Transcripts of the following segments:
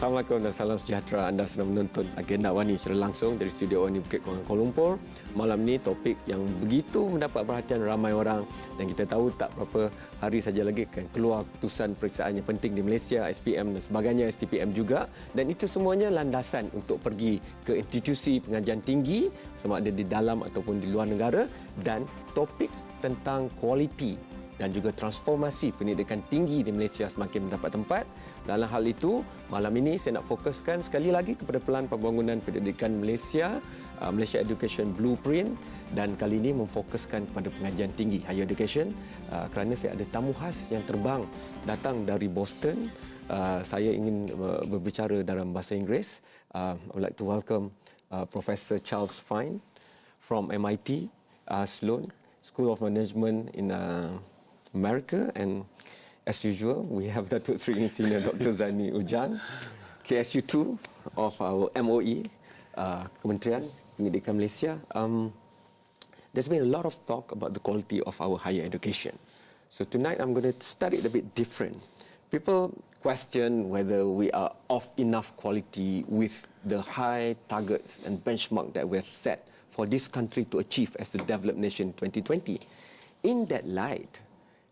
Assalamualaikum dan salam sejahtera. Anda sedang menonton agenda Awani secara langsung dari studio Awani Bukit Kuala Lumpur. Malam ni topik yang begitu mendapat perhatian ramai orang dan kita tahu tak berapa hari saja lagi akan keluar keputusan periksaan yang penting di Malaysia, SPM dan sebagainya, STPM juga, dan itu semuanya landasan untuk pergi ke institusi pengajian tinggi sama ada di dalam ataupun di luar negara, dan topik tentang kualiti dan juga transformasi pendidikan tinggi di Malaysia semakin mendapat tempat. Dalam hal itu, malam ini saya nak fokuskan sekali lagi kepada Pelan Pembangunan Pendidikan Malaysia, Malaysia Education Blueprint, dan kali ini memfokuskan kepada pengajian tinggi, higher education, kerana saya ada tamu khas yang terbang datang dari Boston. Saya ingin berbicara dalam bahasa Inggeris. I would like to welcome Professor Charles Fine from MIT, Sloan School of Management in America, and as usual we have Datuk Seri Senior Dr. Zani Ujan, KSU2 of our MOE, Kementerian Pendidikan Malaysia. There's been a lot of talk about the quality of our higher education. So tonight I'm going to start it a bit different. People question whether we are of enough quality with the high targets and benchmark that we have set for this country to achieve as a developed nation 2020. In that light,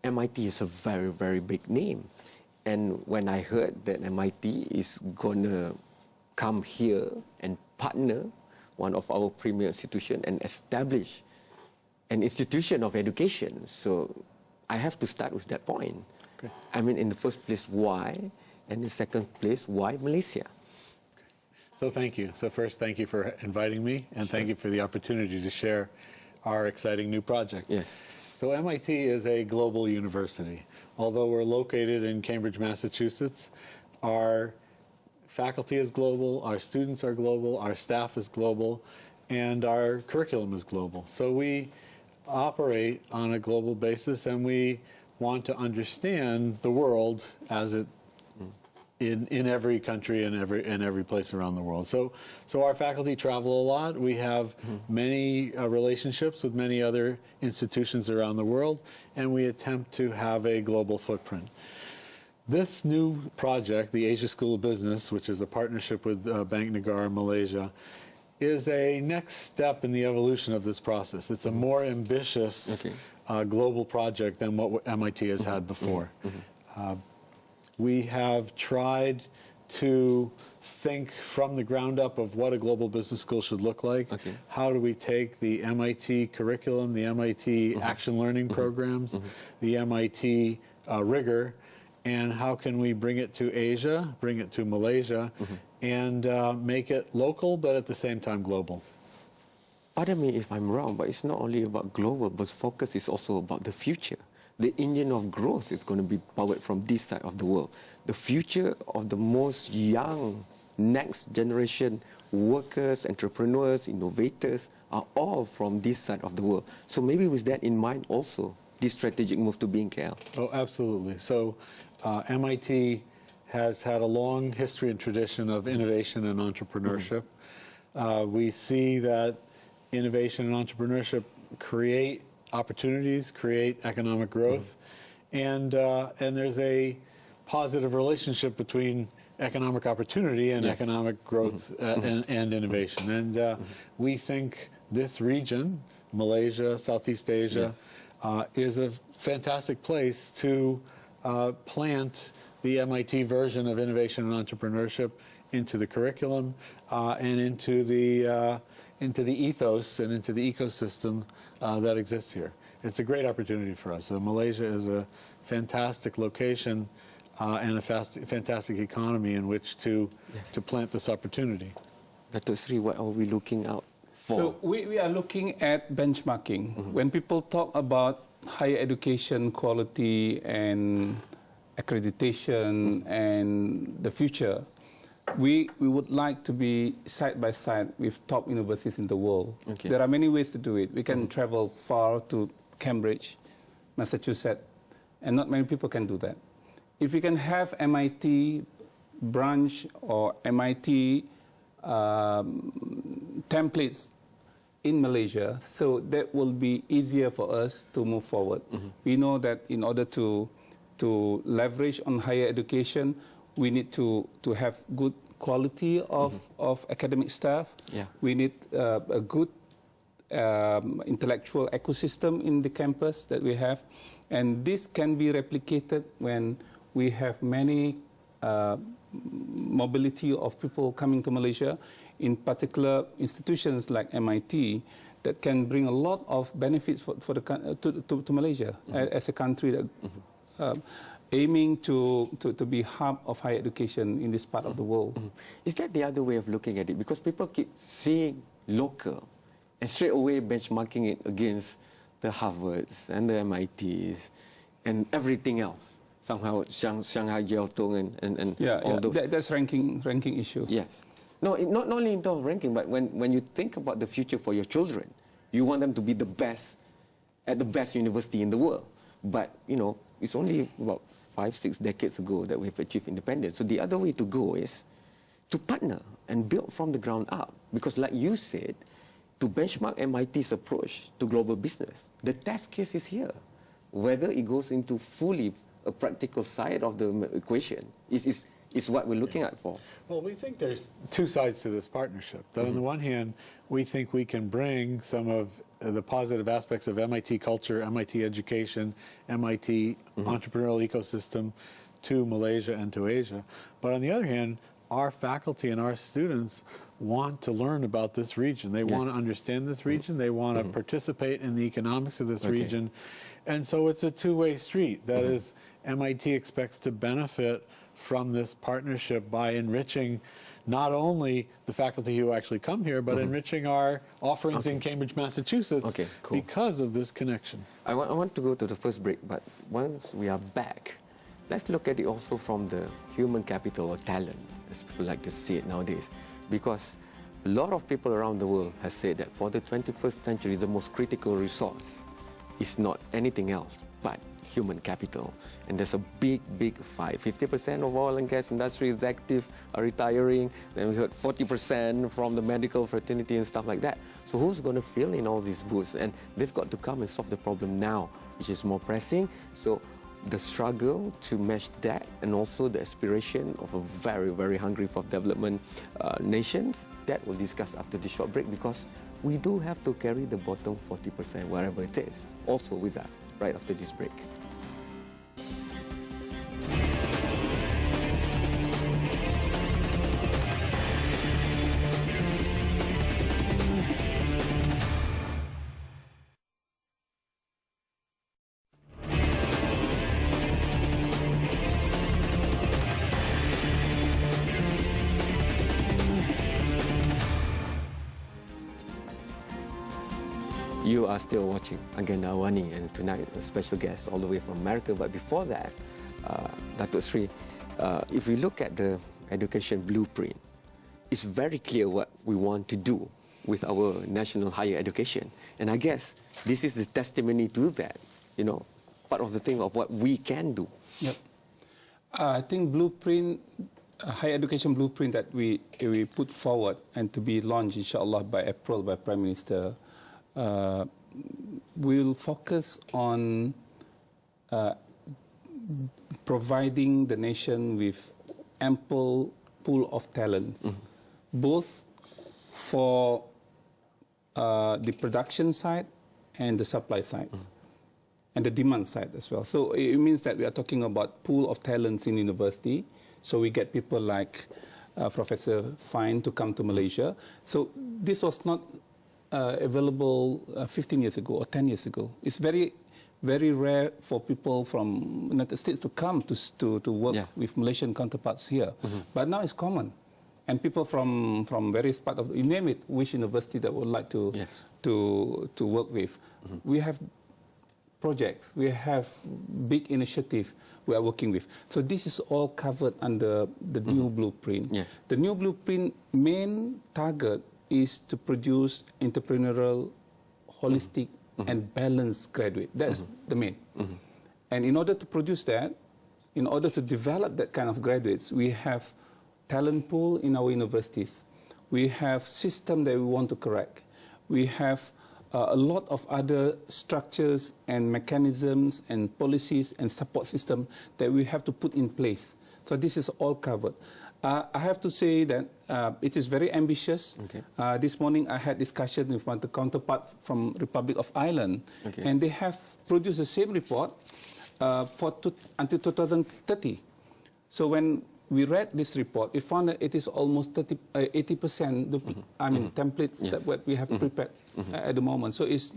MIT is a very, very big name. And when I heard that MIT is going to come here and partner one of our premier institutions and establish an institution of education, so I have to start with that point. Okay. I mean, in the first place, why? And in the second place, why Malaysia? So thank you. So first, thank you for inviting me, and thank you for the opportunity to share our exciting new project. Yes. So MIT is a global university. Although we're located in Cambridge, Massachusetts, our faculty is global, our students are global, our staff is global, and our curriculum is global. So we operate on a global basis, and we want to understand the world as it in every country and every place around the world. So our faculty travel a lot. We have many relationships with many other institutions around the world, and we attempt to have a global footprint. This new project, the Asia School of Business, which is a partnership with Bank Negara Malaysia, is a next step in the evolution of this process. It's a more ambitious global project than what MIT has had before. We have tried to think from the ground up of what a global business school should look like. How do we take the MIT curriculum, the MIT action learning programs, the MIT rigor, and how can we bring it to Asia, bring it to Malaysia, and make it local, but at the same time global. Pardon me if I'm wrong, but it's not only about global, but focus is also about the future. The engine of growth is going to be powered from this side of the world. The future of the most young, next generation workers, entrepreneurs, innovators are all from this side of the world. So maybe with that in mind also, this strategic move to be in KL. Oh, absolutely. So MIT has had a long history and tradition of innovation and entrepreneurship. We see that innovation and entrepreneurship create opportunities, create economic growth, and there's a positive relationship between economic opportunity and economic growth and innovation. And we think this region, Malaysia, Southeast Asia, is a fantastic place to plant the MIT version of innovation and entrepreneurship into the curriculum and into the ethos and into the ecosystem that exists here. It's a great opportunity for us. Malaysia is a fantastic location and a fantastic economy in which to plant this opportunity. Datuk Sri, what are we looking out for? So we are looking at benchmarking. When people talk about higher education quality and accreditation and the future, we would like to be side by side with top universities in the world. There are many ways to do it. We can travel far to Cambridge, Massachusetts, and not many people can do that. If we can have MIT branch or MIT templates in Malaysia, so that will be easier for us to move forward. We know that in order to leverage on higher education, we need to have good quality of academic staff. Yeah. We need a good intellectual ecosystem in the campus that we have. And this can be replicated when we have many mobility of people coming to Malaysia, in particular institutions like MIT, that can bring a lot of benefits to Malaysia as a country that aiming to be hub of higher education in this part of the world. Is that the other way of looking at it? Because people keep seeing local and straight away benchmarking it against the Harvards and the MITs and everything else. Somehow Shanghai Jiaotong and all those. That's ranking issue. Yes. No, not only in terms of ranking, but when you think about the future for your children, you want them to be the best at the best university in the world. But, you know, it's only about 5-6 decades ago that we've achieved independence. So the other way to go is to partner and build from the ground up. Because like you said, to benchmark MIT's approach to global business, the test case is here. Whether it goes into fully a practical side of the equation is what we're looking at for. Well, we think there's two sides to this partnership. That on the one hand, we think we can bring some of the positive aspects of MIT culture, MIT education, MIT entrepreneurial ecosystem to Malaysia and to Asia. But on the other hand, our faculty and our students want to learn about this region. They want to understand this region. They want to participate in the economics of this region. And so it's a two-way street. That is, MIT expects to benefit from this partnership by enriching not only the faculty who actually come here, but enriching our offerings in Cambridge, Massachusetts because of this connection. I want to go to the first break, but once we are back, let's look at it also from the human capital or talent, as people like to see it nowadays. Because a lot of people around the world have said that for the 21st century, the most critical resource is not anything else but human capital. And there's a big fight. 50% of oil and gas industry executives are retiring. Then we heard 40% from the medical fraternity and stuff like that. So who's going to fill in all these booths? And they've got to come and solve the problem now, which is more pressing. So the struggle to match that and also the aspiration of a very hungry for development nations, that we'll discuss after this short break, because we do have to carry the bottom 40% wherever it is, also with us, right after this break. You are still watching Agenda Awani, and tonight a special guest all the way from America. But before that, Datuk Sri, if we look at the education blueprint, it's very clear what we want to do with our national higher education. And I guess this is the testimony to that, you know, part of the thing of what we can do. Yep. I think blueprint, higher education blueprint that we put forward and to be launched, inshallah, by April by Prime Minister, we'll focus on providing the nation with ample pool of talents, both for the production side and the supply side, and the demand side as well. So it means that we are talking about pool of talents in university. So we get people like Professor Fine to come to Malaysia. So this was not available 15 years ago or 10 years ago. It's very rare for people from United States to come to work with Malaysian counterparts here. But now it's common. And people from various parts of, you name it, which university that would like to work with. We have projects, we have big initiative we are working with. So this is all covered under the new blueprint. The new blueprint main target is to produce entrepreneurial, holistic, and balanced graduate. That's the main. And in order to produce that, in order to develop that kind of graduates, we have talent pool in our universities. We have system that we want to correct. We have a lot of other structures and mechanisms and policies and support system that we have to put in place. So this is all covered. I have to say that it is very ambitious. Okay. This morning I had discussion with my counterpart from Republic of Ireland, Okay. and they have produced the same report until 2030. So when we read this report, we found that it is almost 80% templates that what we have prepared at the moment. So it's,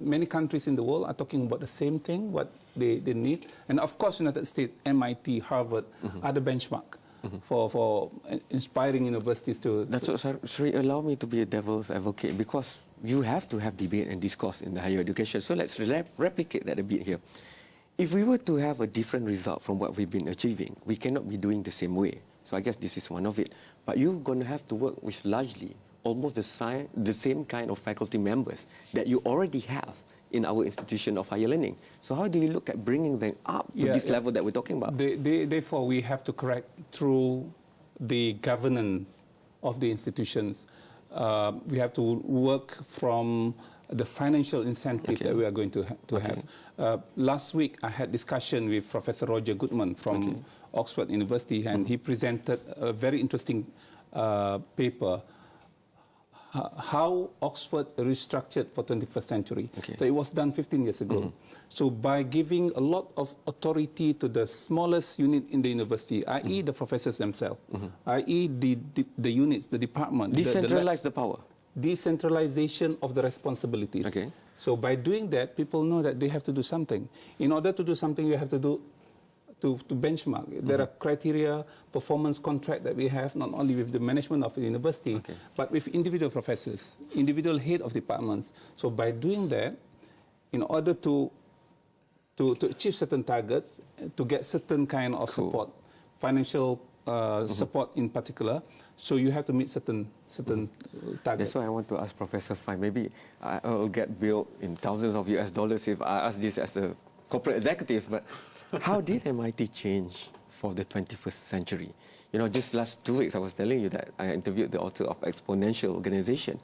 many countries in the world are talking about the same thing, what they need. And of course, United States, MIT, Harvard are the benchmark for inspiring universities to... That's what, sorry, allow me to be a devil's advocate, because you have to have debate and discourse in the higher education. So let's replicate that a bit here. If we were to have a different result from what we've been achieving, we cannot be doing the same way. So I guess this is one of it. But you're going to have to work with largely almost the same kind of faculty members that you already have in our institution of higher learning. So how do you look at bringing them up to this level that we're talking about? Therefore, we have to correct through the governance of the institutions. We have to work from the financial incentive that we are going to have. Last week, I had discussion with Professor Roger Goodman from Oxford University, and he presented a very interesting paper, how Oxford restructured for 21st century. So it was done 15 years ago. So by giving a lot of authority to the smallest unit in the university, i.e. the professors themselves, i.e. the units, the department. Decentralize the power. Decentralization of the responsibilities. Okay. So by doing that, people know that they have to do something. In order to do something, you have to do to benchmark. There are criteria, performance contract that we have, not only with the management of the university, but with individual professors, individual head of departments. So by doing that, in order to achieve certain targets, to get certain kind of support, financial support in particular, so you have to meet certain targets. That's why I want to ask Professor Fine. Maybe I'll get billed in thousands of US dollars if I ask this as a corporate executive, but how did MIT change for the 21st century? You know, just last 2 weeks I was telling you that I interviewed the author of Exponential Organization,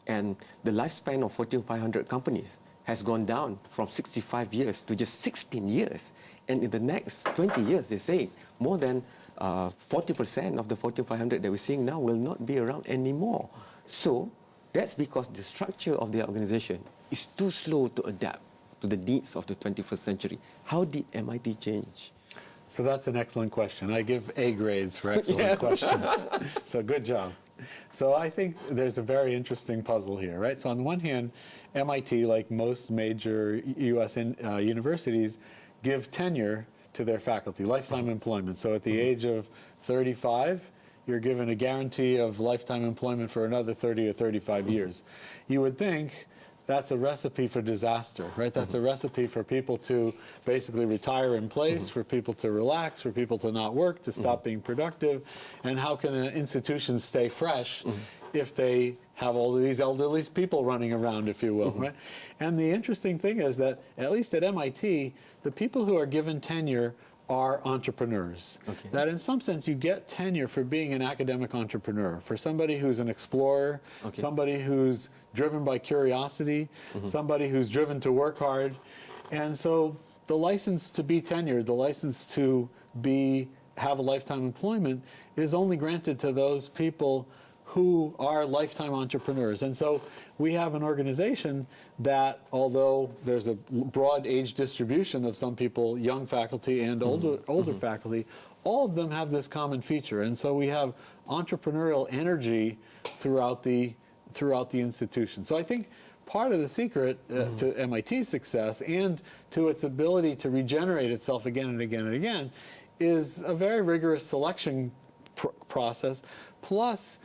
and the lifespan of Fortune 500 companies has gone down from 65 years to just 16 years. And in the next 20 years, they say more than 40% of the Fortune 500 that we're seeing now will not be around anymore. So that's because the structure of the organization is too slow to adapt to the needs of the 21st century. How did MIT change? So that's an excellent question. I give A grades for excellent questions. So good job. So I think there's a very interesting puzzle here, right? So on the one hand, MIT, like most major U.S. universities, give tenure to their faculty, lifetime employment. So at the age of 35, you're given a guarantee of lifetime employment for another 30 or 35 years. You would think that's a recipe for disaster, right? That's a recipe for people to basically retire in place, for people to relax, for people to not work, to stop being productive. And how can an institution stay fresh if they have all of these elderly people running around, if you will, right? And the interesting thing is that, at least at MIT, the people who are given tenure are entrepreneurs. That in some sense you get tenure for being an academic entrepreneur, for somebody who's an explorer, somebody who's driven by curiosity, somebody who's driven to work hard. And so the license to be tenured, the license to have a lifetime employment is only granted to those people who are lifetime entrepreneurs. And so we have an organization that, although there's a broad age distribution of some people, young faculty and older faculty, all of them have this common feature. And so we have entrepreneurial energy throughout the institution. So I think part of the secret to MIT's success and to its ability to regenerate itself again and again and again is a very rigorous selection process, plus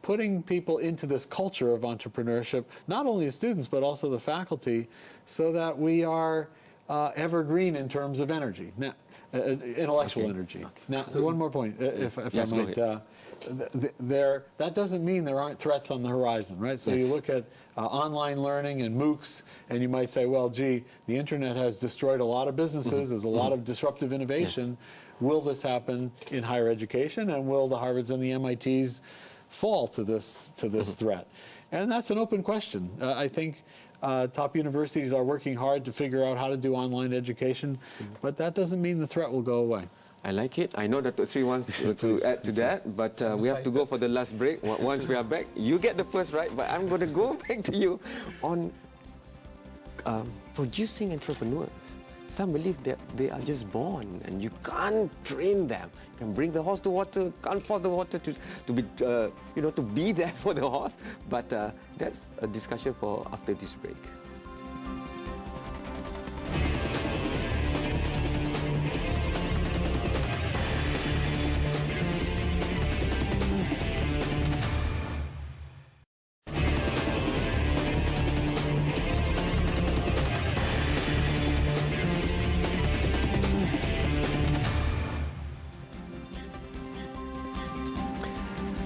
putting people into this culture of entrepreneurship, not only the students, but also the faculty, so that we are evergreen in terms of energy, intellectual energy. Now, so one more point, if I might. That doesn't mean there aren't threats on the horizon, right? So you look at online learning and MOOCs, and you might say, well, gee, the internet has destroyed a lot of businesses. There's a lot of disruptive innovation. Will this happen in higher education, and will the Harvards and the MITs fall to this threat? And that's an open question. I think top universities are working hard to figure out how to do online education, but that doesn't mean the threat will go away. I like it. I know Datuk Sri wants to add to that, but we have to go for the last break. Once we are back, you get the first right, but I'm going to go back to you on producing entrepreneurs. Some believe that they are just born and you can't train them. You can bring the horse to water, can't force the water to be, to be there for the horse. But that's a discussion for after this break.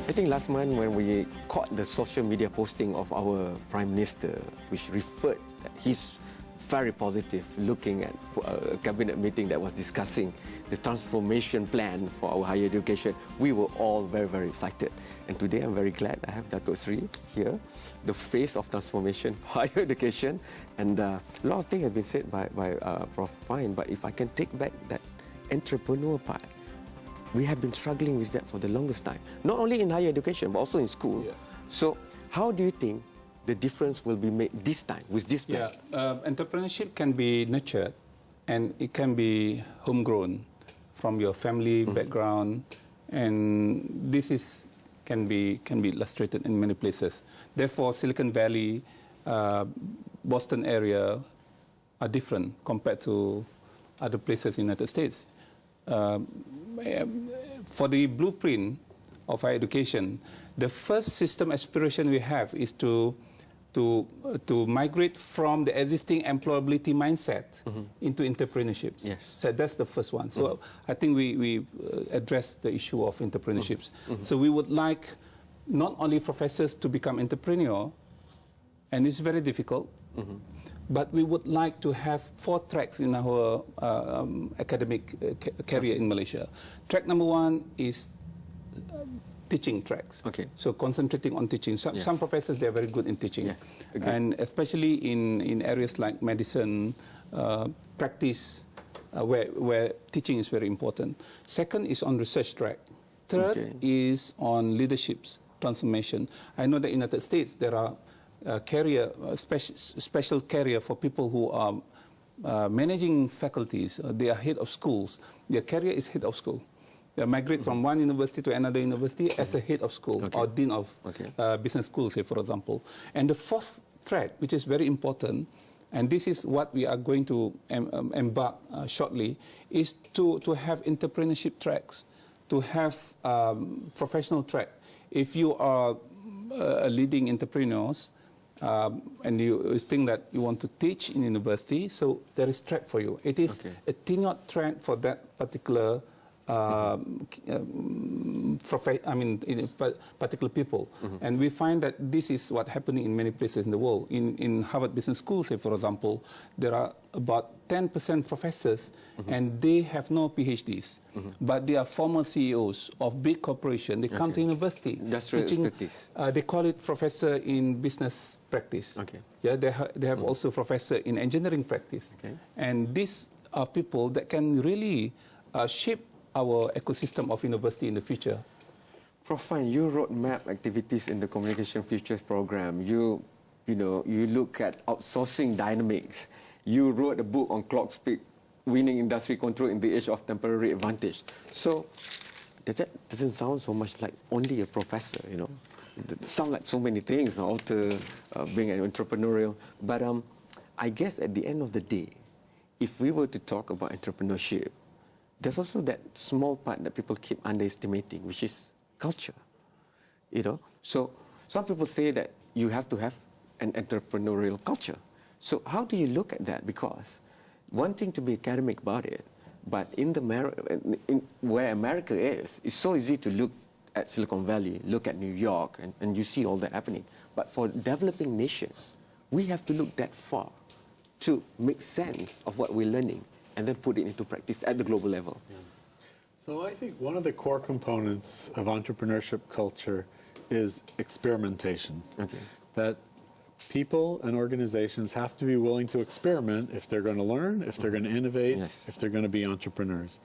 I think last month when we caught the social media posting of our Prime Minister, which referred that he's very positive looking at a cabinet meeting that was discussing the transformation plan for our higher education, we were all very, very excited. And today I'm very glad I have Datuk Sri here, the face of transformation for higher education. And a lot of things have been said by Prof. Fine, but if I can take back that entrepreneur part, we have been struggling with that for the longest time, not only in higher education, but also in school. Yeah. So how do you think the difference will be made this time with this plan? Entrepreneurship can be nurtured and it can be homegrown from your family background, and this can be illustrated in many places. Therefore, Silicon Valley, Boston area are different compared to other places in the United States. For the blueprint of higher education, the first system aspiration we have is to migrate from the existing employability mindset into entrepreneurships. Yes. So that's the first one. So I think we address the issue of entrepreneurships. So we would like not only professors to become entrepreneur, and it's very difficult, but we would like to have 4 tracks in our academic career in Malaysia. Track number 1 is teaching tracks. Okay. So concentrating on teaching. Some professors, they are very good in teaching. Yeah. And especially in areas like medicine, practice, where teaching is very important. Second is on research track. Third is on leadership's transformation. I know that in the United States, there are special career for people who are managing faculties. They are head of schools. Their career is head of school. They migrate from one university to another university as a head of school or dean of business school, say, for example. And the 4th track, which is very important, and this is what we are going to embark shortly, is to have entrepreneurship tracks, to have professional track. If you are leading entrepreneurs, and you think that you want to teach in university, so there is track for you. It is a tenured track for that particular particular people. And we find that this is what's happening in many places in the world. In Harvard Business School, say, for example, there are about 10% professors, and they have no PhDs, but they are former CEOs of big corporations. They come to university. Industrial expertise. They call it professor in business practice. Yeah, they have also professor in engineering practice. And these are people that can really shape our ecosystem of university in the future. Prof. Fine, you wrote map activities in the Communication Futures program. You look at outsourcing dynamics. You wrote a book on clock speed, winning industry control in the age of temporary advantage. So that doesn't sound so much like only a professor, It sounds like so many things, author, being an entrepreneurial. But I guess at the end of the day, if we were to talk about entrepreneurship, there's also that small part that people keep underestimating, which is culture. So some people say that you have to have an entrepreneurial culture. So how do you look at that? Because one thing to be academic about it, but in where America is, it's so easy to look at Silicon Valley, look at New York, and you see all that happening. But for developing nations, we have to look that far to make sense of what we're learning and then put it into practice at the global level. So I think one of the core components of entrepreneurship culture is experimentation. That people and organizations have to be willing to experiment if they're going to learn, if they're going to innovate, if they're going to be entrepreneurs.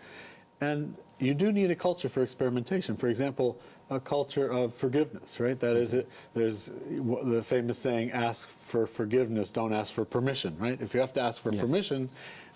And you do need a culture for experimentation. For example, a culture of forgiveness, right? That is it. There's the famous saying, ask for forgiveness, don't ask for permission, right? If you have to ask for permission,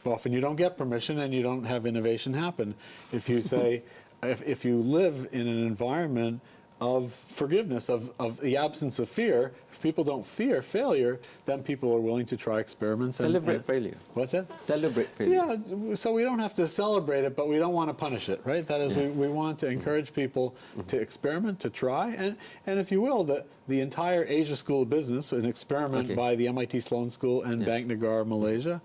often you don't get permission and you don't have innovation happen. If you say, if you live in an environment of forgiveness, of the absence of fear, if people don't fear failure, then people are willing to try experiments. Celebrate failure. What's that? Celebrate failure. Yeah, so we don't have to celebrate it, but we don't want to punish it, right? That is, we want to encourage people to experiment, to try, and if you will, the entire Asia School of Business, an experiment by the MIT Sloan School and Bank Negara, Malaysia,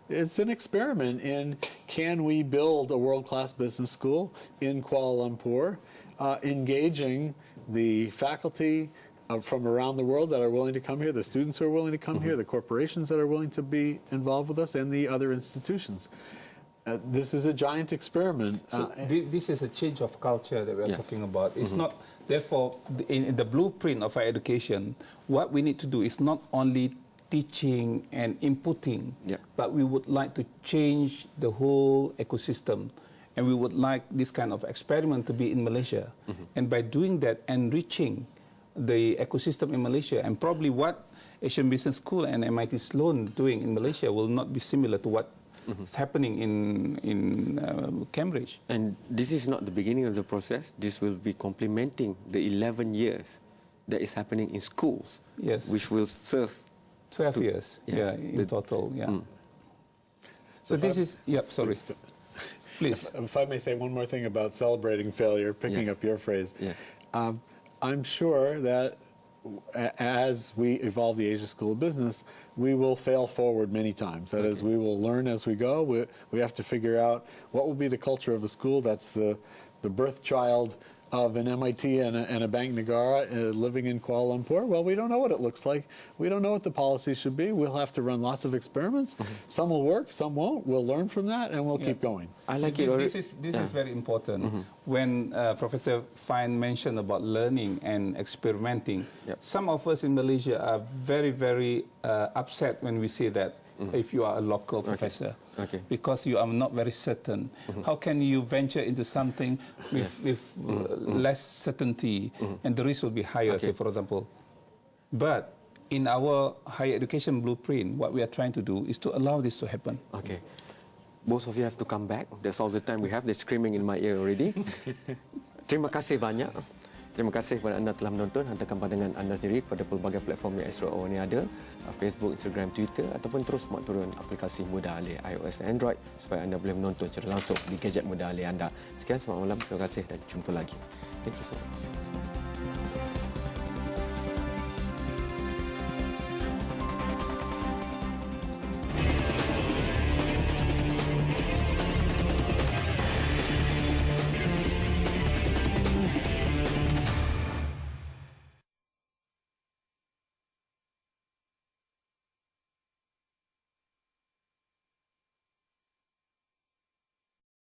it's an experiment in, can we build a world-class business school in Kuala Lumpur, engaging the faculty from around the world that are willing to come here, the students who are willing to come here, the corporations that are willing to be involved with us, and the other institutions. This is a giant experiment. So this is a change of culture that we are talking about. It's not, therefore, in the blueprint of our education, what we need to do is not only teaching and inputting, but we would like to change the whole ecosystem. And we would like this kind of experiment to be in Malaysia. And by doing that, enriching the ecosystem in Malaysia, and probably what Asian Business School and MIT Sloan doing in Malaysia will not be similar to what is happening in Cambridge. And this is not the beginning of the process. This will be complementing the 11 years that is happening in schools, which will serve 12 years, in total, So this is, sorry. Please. If I may say one more thing about celebrating failure, picking up your phrase. I'm sure that as we evolve the Asia School of Business, we will fail forward many times. That is, we will learn as we go. We have to figure out what will be the culture of a school that's the birth child of an MIT and a Bank Negara living in Kuala Lumpur. Well, we don't know what it looks like. We don't know what the policy should be. We'll have to run lots of experiments. Some will work, some won't. We'll learn from that, and we'll keep going. I like it. This is very important. When Professor Fine mentioned about learning and experimenting, some of us in Malaysia are very, very upset when we say that. If you are a local professor, because you are not very certain. How can you venture into something with less certainty, and the risk will be higher, say, for example. But in our higher education blueprint, what we are trying to do is to allow this to happen. Okay. Both of you have to come back. That's all the time we have. They're screaming in my ear already. Terima kasih banyak. Terima kasih kepada anda telah menonton. Hantarkan pandangan anda sendiri pada pelbagai platform yang Astro Awani ada, Facebook, Instagram, Twitter, ataupun terus mak turun aplikasi Mudah Alih iOS dan Android supaya anda boleh menonton secara langsung di gadget Mudah Alih anda. Sekian, selamat malam. Terima kasih dan jumpa lagi. Thank you so much.